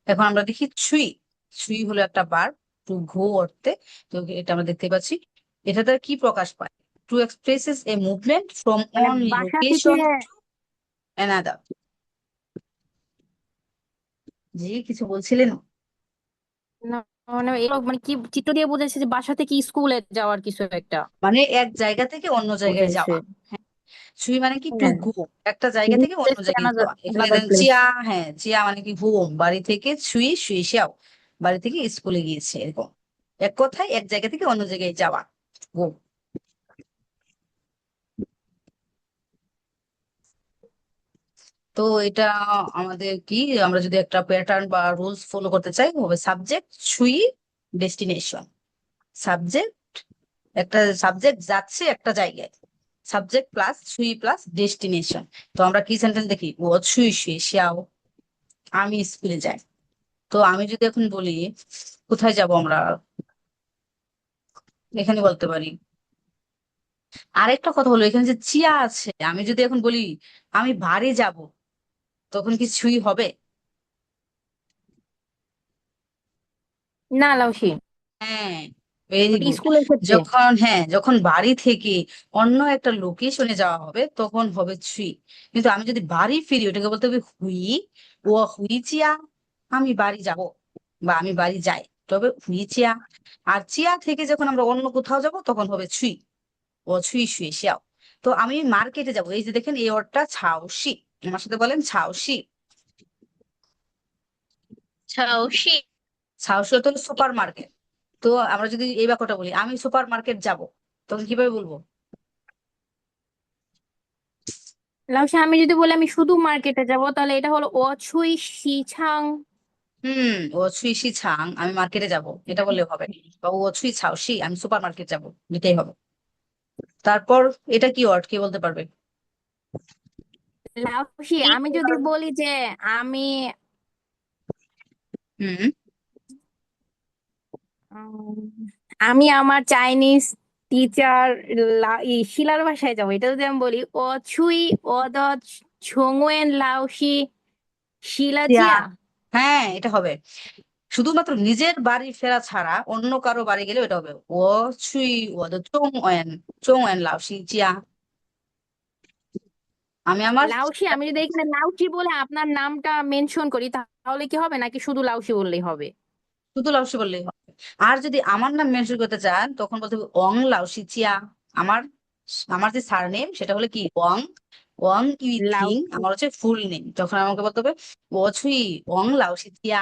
এখন আমরা দেখি ছুঁই। ছুঁই হলো একটা বার, টু ঘো অর্থে। তো এটা আমরা দেখতে পাচ্ছি। এটা দ্বারা কি প্রকাশ পায়? To expresses a movement from মানে ওয়ান বাসা থেকে লোকেশন টু অ্যানাদার। জি, কিছু বলছিলেন? না, মানে এগুলো মানে কি চিত্র দিয়ে বোঝাচ্ছে যে বাসা থেকে স্কুলে যাওয়ার কিছু একটা মানে এক জায়গা থেকে অন্য জায়গায় বোঝাইছে। যাওয়া। ছুঁই মানে কি টু হ্যাঁ, গো, একটা জায়গা থেকে অন্য জায়গায় another যাওয়া। এখানে another দেন place. চিয়া, হ্যাঁ চিয়া মানে কি হোম, বাড়ি থেকে ছুঁই শুয়ে যাও, বাড়ি থেকে স্কুলে গিয়েছে এরকম। এক কথায় এক জায়গা থেকে অন্য জায়গায় যাওয়া, গো। তো এটা আমাদের কি, আমরা যদি একটা প্যাটার্ন বা রুলস ফলো করতে চাই, হবে সাবজেক্ট ছুঁই ডেস্টিনেশন। সাবজেক্ট, একটা সাবজেক্ট যাচ্ছে একটা জায়গায়, সাবজেক্ট প্লাস ছুঁই প্লাস ডেস্টিনেশন। তো আমরা কি সেন্টেন্স দেখি, ও ছুঁই শুয়ে যাও, আমি স্কুলে যাই। তো আমি যদি এখন বলি কোথায় যাব আমরা, এখানে বলতে পারি। আরেকটা কথা হলো, এখানে যে চিয়া আছে, আমি যদি এখন বলি আমি বাড়ি যাব, তখন কি ছুঁই হবে? না লাউসি, হ্যাঁ, ভেরি ওটা গুড। স্কুলের ক্ষেত্রে। যখন, হ্যাঁ, যখন বাড়ি থেকে অন্য একটা লোকেশনে যাওয়া হবে তখন হবে ছুঁই। কিন্তু আমি যদি বাড়ি ফিরি, ওটাকে বলতে হবে হুই। ও হুই চিয়া, আমি বাড়ি যাব বা আমি বাড়ি যাই, তবে হুই চিয়া। আর চিয়া থেকে যখন আমরা অন্য কোথাও যাব তখন হবে ছুঁই। ও ছুঁই শুয়ে শিয়াও। তো আমি মার্কেটে যাব, এই যে দেখেন এই ওয়ার্ডটা ছাওশি। আমার সাথে বলেন ছাওশি। 潮汐 ছাওশি অর্থ হলো সুপার মার্কেট। তো আমরা যদি এই বাক্যটা বলি, আমি সুপার মার্কেট যাব, তখন কিভাবে বলবো? লাউসি, আমি যদি বলি আমি শুধু মার্কেটে যাব, তাহলে এটা হলো অছুই শিছাং। ও ছুঁই শি ছাং, আমি মার্কেটে যাব, এটা বললে হবে। বা ও ছুঁই ছাওশি, আমি সুপার মার্কেট যাব, এটাই হবে। তারপর এটা কি ওয়ার্ড, কি বলতে পারবে? লাউসি, আমি যদি বলি যে আমি হুম। উম, আমি আমার চাইনিজ টিচার শিলার বাসায় যাবো, এটা যদি আমি বলি অছুই অদ ছোংওয়েন লাউসি চিয়া। শিলাজিয়া। হ্যাঁ, এটা হবে। শুধুমাত্র নিজের বাড়ি ফেরা ছাড়া অন্য কারো বাড়ি গেলে এটা হবে ও ছুঁই ও দো চং ওয়েন লাওসি চিয়া। আমি আমার, লাউসি, আমি যদি এখানে লাউসি বলে আপনার নামটা মেনশন করি, তাহলে কি হবে নাকি শুধু লাউসি বললেই হবে? শুধু লাউসি বললেই হবে। আর যদি আমার নাম মেনশন করতে চান তখন বলতে হবে অং লাউসি চিয়া। আমার, আমার যে সার নেম সেটা হলো কি ওয়াং, ওয়াং ইউ থিং, লাউসি। আমার হচ্ছে ফুল নেম, তখন আমাকে বলতে হবে ও ছুই ওয়াং লাউসি চিয়া।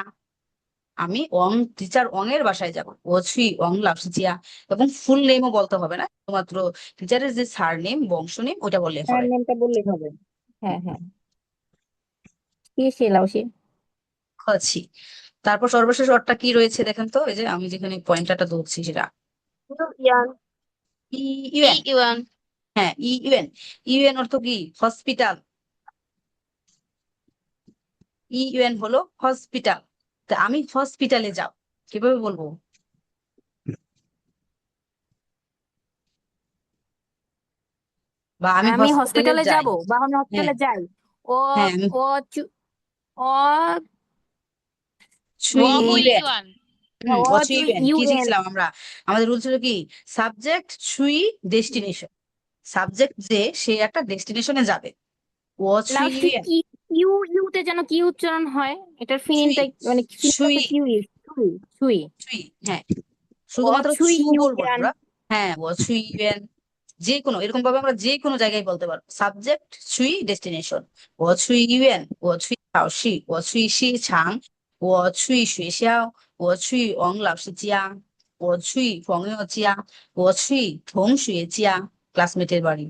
আমি ওয়াং, টিচার ওয়াং এর বাসায় যাব, ও ছুই ওয়াং লাউসি চিয়া। এবং ফুল নেমও বলতে হবে না, শুধুমাত্র টিচারের যে সার নেম, বংশ নেম, ওটা বললে তার হবে। নামটা বললেই হবে। হ্যাঁ, হ্যাঁ, কি সে লাউসি। আছি। তারপর সর্বশেষ ওয়ার্ডটা কি রয়েছে দেখেন তো, এই যে আমি যেখানে পয়েন্টারটা ধরছি সেটা ইয়ান ইউএন। ইউয়ান হ্যাঁ, ইউএন। ইউএন অর্থ কি? হসপিটাল। ইউএন হলো হসপিটাল। তা আমি হসপিটালে যাও, কিভাবে বলবো? বা আমি আমি হসপিটালে হসপিটালে যাই। যাব বা আমি হ্যাঁ, হসপিটালে যাই। ও হ্যাঁ, আমি ও চু- ও ছুঁই ইউএন। ওহুইচুয়ান ও অছুই ইউএন কি ইউএন। শিখছিলাম আমরা? আমাদের রুল ছিল কি, সাবজেক্ট ছুঁই ডেস্টিনেশন। সাবজেক্ট যে সে একটা ডেস্টিনেশনে যাবে, ও ছুঁই লাউসি ইউএন। কি, ইউ ইউতে যেন কি উচ্চারণ হয়? এটার ছুঁই, ফিনিংটা মানে ছুঁই, ফিনিংটা কি? সুই সুই ছুঁই, হ্যাঁ, ও শুধুমাত্র ছুই ছু বলবো না ইউয়ান। আমরা। হ্যাঁ, ও ছুঁই ইউএন। যে কোনো এরকম ভাবে আমরা যে কোনো জায়গায় বলতে পারবো, সাবজেক্ট ছুঁই ডেস্টিনেশন। ও ছুঁই ইউএন, ও ছুঁই লাও শি, ও ছুঁই শি ছাং, ও ছুঁই শুয়ে xiao, ও ছুঁই অং লাও শি জিয়া, ও ছুঁই ফং ইউ জিয়া, ও ছুঁই থং শুয়ে জিয়া, ক্লাসমেটের বাড়ি।